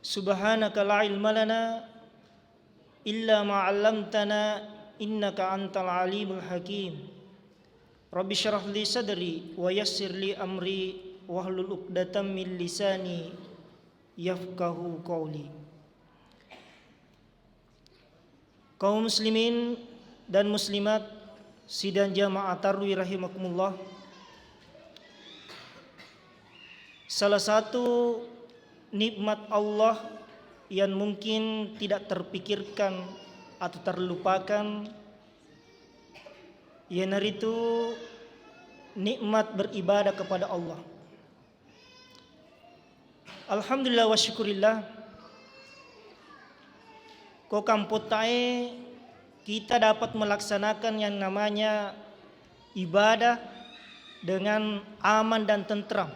Subhanaka la ilma lana illa ma 'allamtana innaka antal alimul hakim. Rabbi syrah li sadri wa yassir li amri wahlul 'uqdatam min lisani yafqahu qawli. Kaum muslimin dan muslimat sidang jamaah tarwi rahimakumullah. Salah satu nikmat Allah yang mungkin tidak terpikirkan atau terlupakan, yaitu nikmat beribadah kepada Allah. Alhamdulillah wa syukurillah, ko kampotae kita dapat melaksanakan yang namanya ibadah dengan aman dan tentram,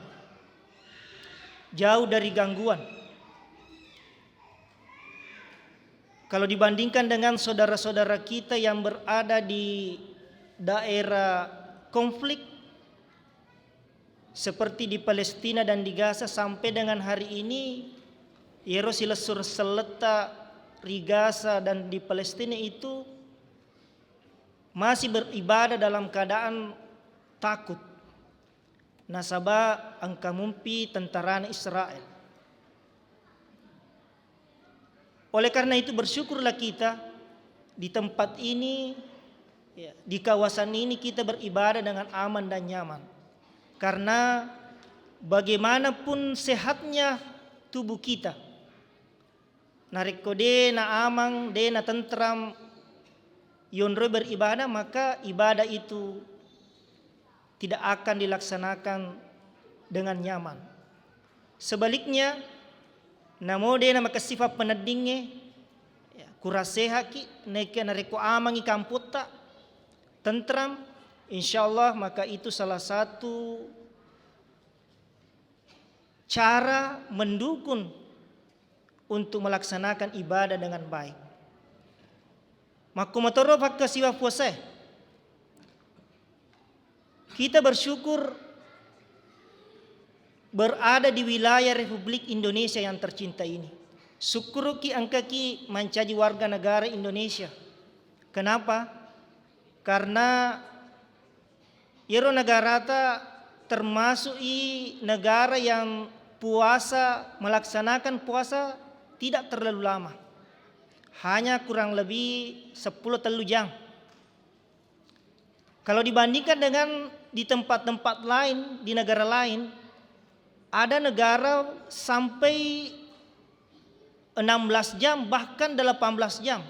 jauh dari gangguan. Kalau dibandingkan dengan saudara-saudara kita yang berada di daerah konflik seperti di Palestina dan di Gaza, sampai dengan hari ini Yerusalem seleta di Gaza dan di Palestina itu masih beribadah dalam keadaan takut. Nasabah angka mumpi tentara Israel. Oleh karena itu bersyukurlah kita di tempat ini, di kawasan ini kita beribadah dengan aman dan nyaman. Karena bagaimanapun sehatnya tubuh kita, narikode na amang de na tentram yonre beribadah, maka ibadah itu tidak akan dilaksanakan dengan nyaman. Sebaliknya, namode na makasifat penadingnya, kuraseha ki neke nareko amangi kamputta tentram, insyaallah maka itu salah satu cara mendukung untuk melaksanakan ibadah dengan baik. Makumatoro fakasiwa puasa. Kita bersyukur berada di wilayah Republik Indonesia yang tercinta ini. Syukur ki angka ki menjadi warga negara Indonesia. Kenapa? Karena Yero negara termasuk negara yang melaksanakan puasa tidak terlalu lama. Hanya kurang lebih 10 jam. Kalau dibandingkan dengan di tempat-tempat lain, di negara lain, ada negara sampai 16 jam bahkan 18 jam.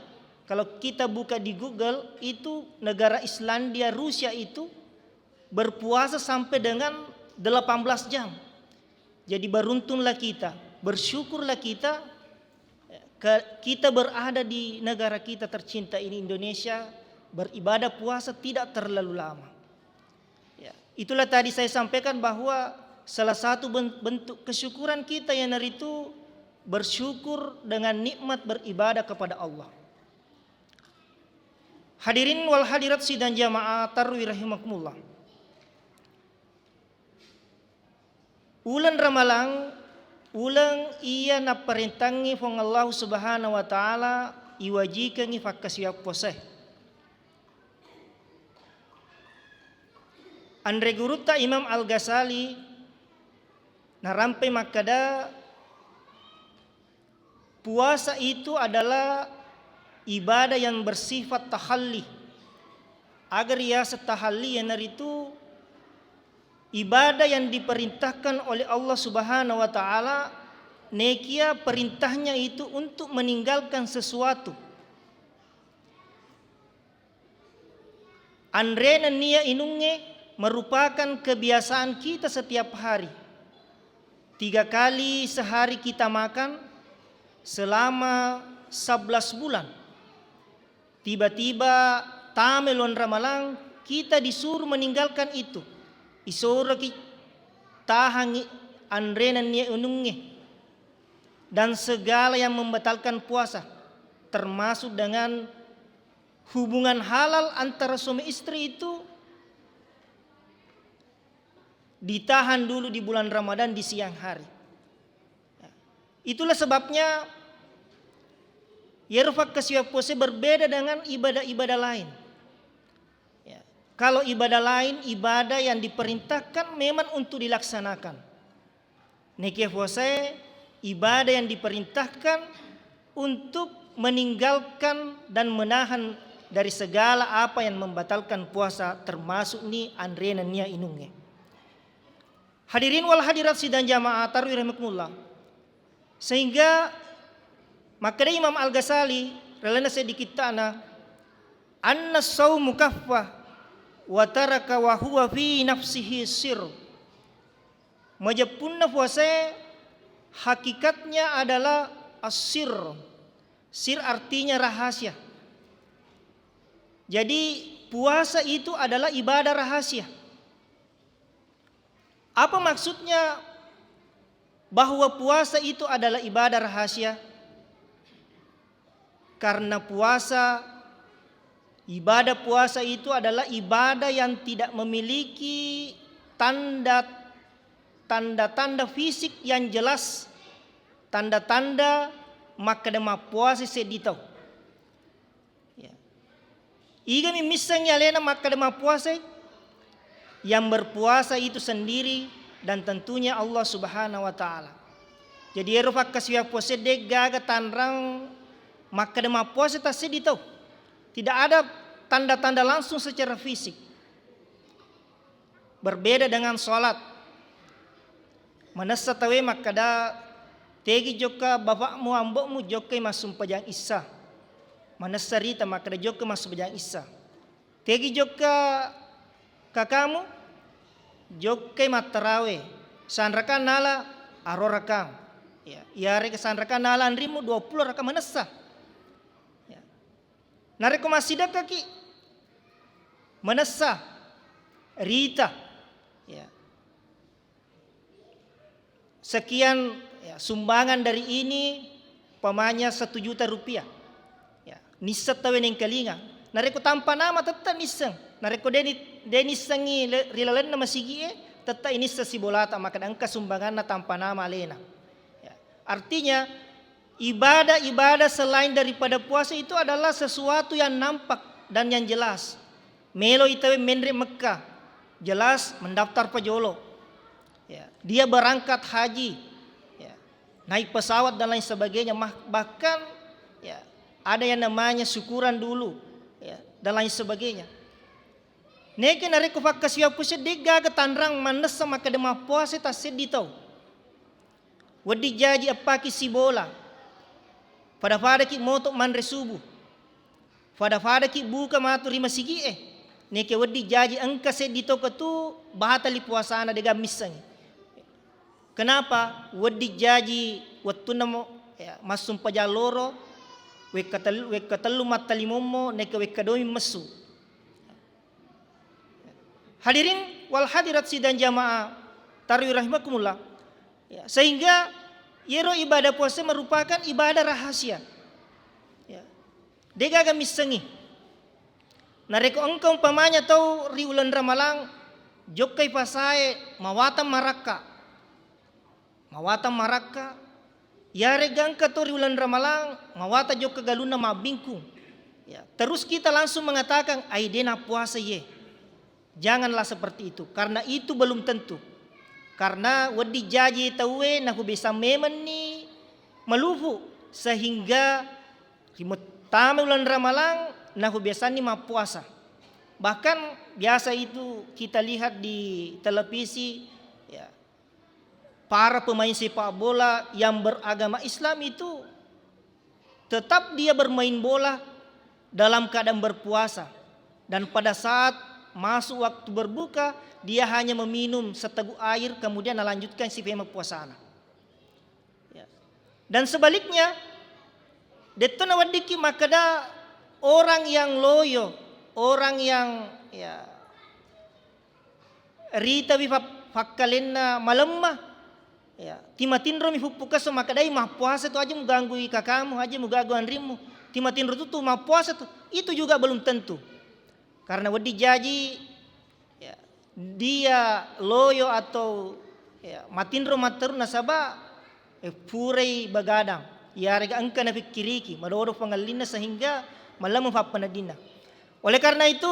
Kalau kita buka di Google, itu negara Islandia, Rusia itu berpuasa sampai dengan 18 jam. Jadi beruntunglah kita, bersyukurlah kita berada di negara kita tercinta ini Indonesia, beribadah puasa tidak terlalu lama. Itulah tadi saya sampaikan bahwa salah satu bentuk kesyukuran kita yang itu bersyukur dengan nikmat beribadah kepada Allah. Hadirin wal hadirat sidang jamaah tarwi rahimakumullah. Ulan Ramalang, ulang ia na perintangi fong Allah Subhanahu wa taala iwajikangi fakasiyak poseh. Andre guruta Imam Al-Ghazali narampe makada puasa itu adalah ibadah yang bersifat tahalli. Agar ia setahalli yang itu ibadah yang diperintahkan oleh Allah Subhanahu wa taala, nekia perintahnya itu untuk meninggalkan sesuatu. Andre nia inunge merupakan kebiasaan kita setiap hari. 3 kali sehari kita makan selama 11 bulan. Tiba-tiba tamelon Ramalang kita disuruh meninggalkan itu. Isoro ki tahangi andrenan nia ununge dan segala yang membatalkan puasa, termasuk dengan hubungan halal antara suami istri itu ditahan dulu di bulan Ramadan di siang hari. Itulah sebabnya Yerofak kasiwa puasa berbeda dengan ibadah-ibadah lain. Ya. Kalau ibadah lain, ibadah yang diperintahkan memang untuk dilaksanakan. Neke puasa ibadah yang diperintahkan untuk meninggalkan dan menahan dari segala apa yang membatalkan puasa, termasuk ni anrena nia inungnya. Hadirin wal hadirat sidang jamaah taruh rahimakumullah. Sehingga maka Imam Al-Ghazali relana sedikit tanah anna saumu kaffah wa taraka wa huwa fi nafsihi sir. Majapunna puasa hakikatnya adalah asir. Sir artinya rahasia. Jadi puasa itu adalah ibadah rahasia. Apa maksudnya bahwa puasa itu adalah ibadah rahasia? Karena ibadah puasa itu adalah ibadah yang tidak memiliki tanda-tanda fisik yang jelas, tanda-tanda maka dema puasa seditau. Ya. Iga misalnya lena maka dema puasa yang berpuasa itu sendiri dan tentunya Allah Subhanahu wa taala. Jadi erofak kasih puasa dek gaga tanrang maka dema puasa tak seditau. Tidak ada tanda-tanda langsung secara fisik. Berbeda dengan sholat. Manasa tawe maka da tegi joka bapakmu ambokmu joka masuk pajang isa. Manasa rita maka da joka masuk pajang isa. Tegi joka kakamu joka matarawe. Sanraka nala arorakam. Ya, iare ke sanraka nala anrimu 20 raka manasa. Ya. Nareko masida kaki manasa rita. Ya. Sekian ya, sumbangan dari ini pamanya 1 juta rupiah. Ya, nisat tawen yang kalinga. Nareko tanpa nama tetap nisang. Nareko deni sangi rilalan nama sigi tetap ini sesibolata maka angka sumbangan na tanpa nama alena. Ya. Artinya ibadah selain daripada puasa itu adalah sesuatu yang nampak dan yang jelas. Melo itawe menre Mekah jelas mendaftar pajolo. Ya, dia berangkat haji, ya, naik pesawat dan lain sebagainya. Bahkan ya, ada yang namanya syukuran dulu, ya, dan lain sebagainya. Neke nareko fakasiwa puasa dega ketanrang manesa maka dema puasa tak seditau. Wadi jaji apaki si bola. Pada ki motok manre subuh. Pada ki buka matu rima sigi Neke wadi jaji angka seditau ketu bahatali puasana dega misangi. Kenapa? Wadi jaji waktu namo ya, masum pajaloro wekatelu matalimomo neke wekadomi mesu. Hadirin wal hadirat sidang jamaah taruh rahimakumullah. Ya, sehingga yero ibadah puasa merupakan ibadah rahasia. Ya. Dega kami sengi. Nareko engkau umpamanya tau riulan ramalang jokai pasae mawata maraka yare gangka to riulan ramalang mawata joka galuna mabingkung. Ya, terus kita langsung mengatakan aidena puasa ye. Janganlah seperti itu karena itu belum tentu. Karena wadi jaji tawe naku bisa memang ni melufu sehingga rimut tama ulan ramalang naku biasa ni puasa. Bahkan biasa itu kita lihat di televisi ya, para pemain sepak bola yang beragama Islam itu tetap dia bermain bola dalam keadaan berpuasa dan pada saat masuk waktu berbuka dia hanya meminum seteguk air kemudian melanjutkan si puasana. Ya. Dan sebaliknya detona wadiki makada orang yang loyo, orang yang ya rita bifa fakkalena malemah ya timatinro mi fupuka so makadai mah puasa tu aja mengganggu kakamu aja mengganggu anrimu timatinro tu mah puasa tu itu juga belum tentu. Karena wadi jaji ya, dia loyo atau ya, matinro mater nasaba purei bagadang yarega angka na fikiriki madoro pangalina sehingga malam mengfapanadina. Oleh karena itu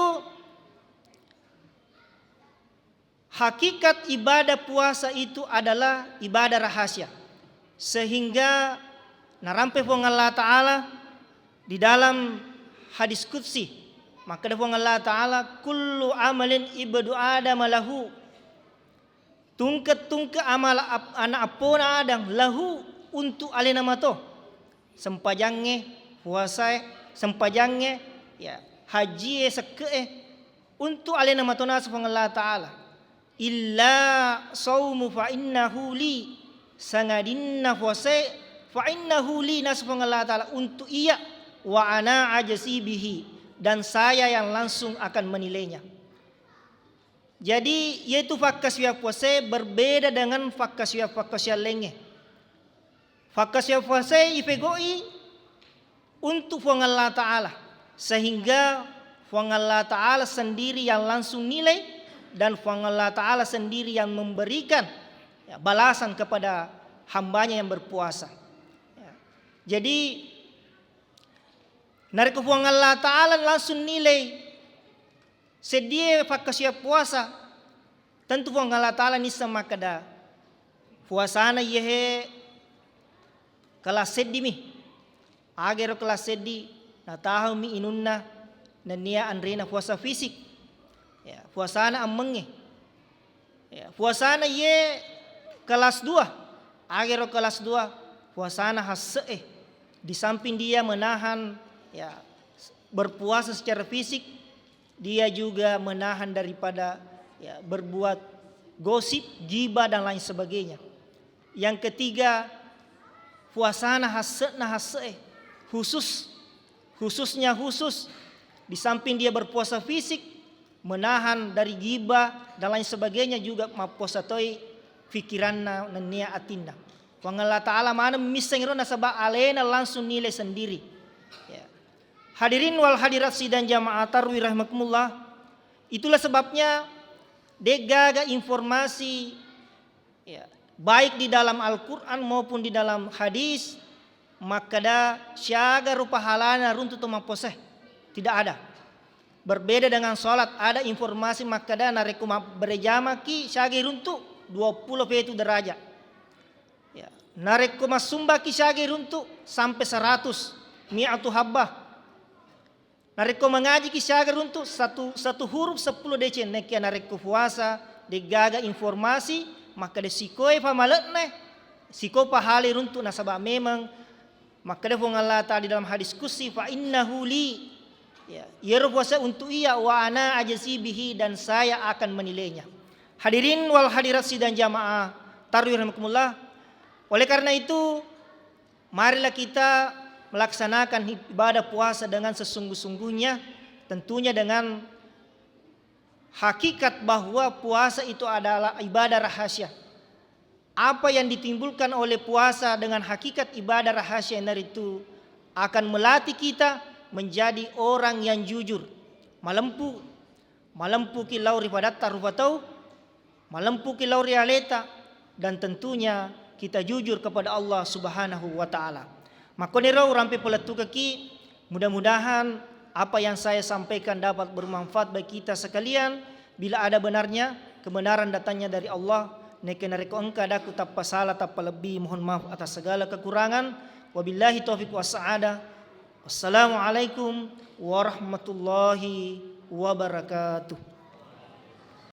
hakikat ibadah puasa itu adalah ibadah rahasia. Sehingga narampe pong Allah Ta'ala di dalam hadis qudsi, maka dapong Allah Ta'ala kullu amalin ibadu adam lahu, tungket amal anak apona adang lahu untuk alena mato sempajangnya puasa sempajangnya ya haji seke untuk alena mato nas pong Allah Ta'ala illa saumu fa innahu li sangadinna puasa fa innahu li nas pong Allah Ta'ala untuk iya wa ana ajasi bihi dan saya yang langsung akan menilainya. Jadi yaitu fakasya puasa berbeda dengan fakasya lainnya. Fakasya puasa ifegoi untuk Allah Ta'ala sehingga Allah Ta'ala sendiri yang langsung nilai dan Allah Ta'ala sendiri yang memberikan balasan kepada hambanya yang berpuasa. Jadi nariko Allah Ta'ala langsung nilai sedia fakasya puasa tentu Allah Ta'ala nisa makada puasana yehe kelas seddi mi agero kelas seddi na tahu mi inunna na nia andrena puasa fisik ya puasana amenge ya puasana ye kelas 2 agero kelas 2 puasana hasse di samping dia menahan ya berpuasa secara fisik dia juga menahan daripada ya berbuat gosip, gibah dan lain sebagainya. Yang ketiga puasana hase khususnya di samping dia berpuasa fisik menahan dari gibah dan lain sebagainya juga mapuasa toi fikiranna nania atinna. Allah Ta'ala mana misengirona sabab alena langsung nilai sendiri. Ya. Hadirin wal hadirat sidang jamaah tarawih rahimakumullah. Itulah sebabnya degaga informasi ya, baik di dalam Al-Qur'an maupun di dalam hadis makada syaga rupa halana runtu to maposeh tidak ada. Berbeda dengan salat ada informasi makada nareku berjama ki syaga runtu 20 fetu derajat. Ya, nareku masumba ki syaga runtu sampai 100 mi'atu habbah. Nareko mengaji kisyagar untuk satu huruf 10 decen nekia nareko puasa degaga informasi maka de sikoi pamaletne siko pahali runtuk nasabah memang maka de Allah Ta'ala di dalam hadis qudsi fa innahu li ya yero puasa untuk iya wa ana ajasi bihi dan saya akan menilainya. Hadirin wal hadirat sidang jamaah tarawih rahimakumullah. Oleh karena itu marilah kita melaksanakan ibadah puasa dengan sesungguh-sungguhnya, tentunya dengan hakikat bahwa puasa itu adalah ibadah rahasia. Apa yang ditimbulkan oleh puasa dengan hakikat ibadah rahasia itu akan melatih kita menjadi orang yang jujur, malempu kilau rifadatta rufatau, malempu kilau realeta, dan tentunya kita jujur kepada Allah Subhanahu wa Ta'ala. Makoniro rampe pelatu kaki, mudah-mudahan apa yang saya sampaikan dapat bermanfaat bagi kita sekalian. Bila ada benarnya, kebenaran datangnya dari Allah. Neke nareko engka daku tappa salah tappa lebih, mohon maaf atas segala kekurangan. Wabillahi taufiq wassaada. Wassalamualaikum warahmatullahi wabarakatuh.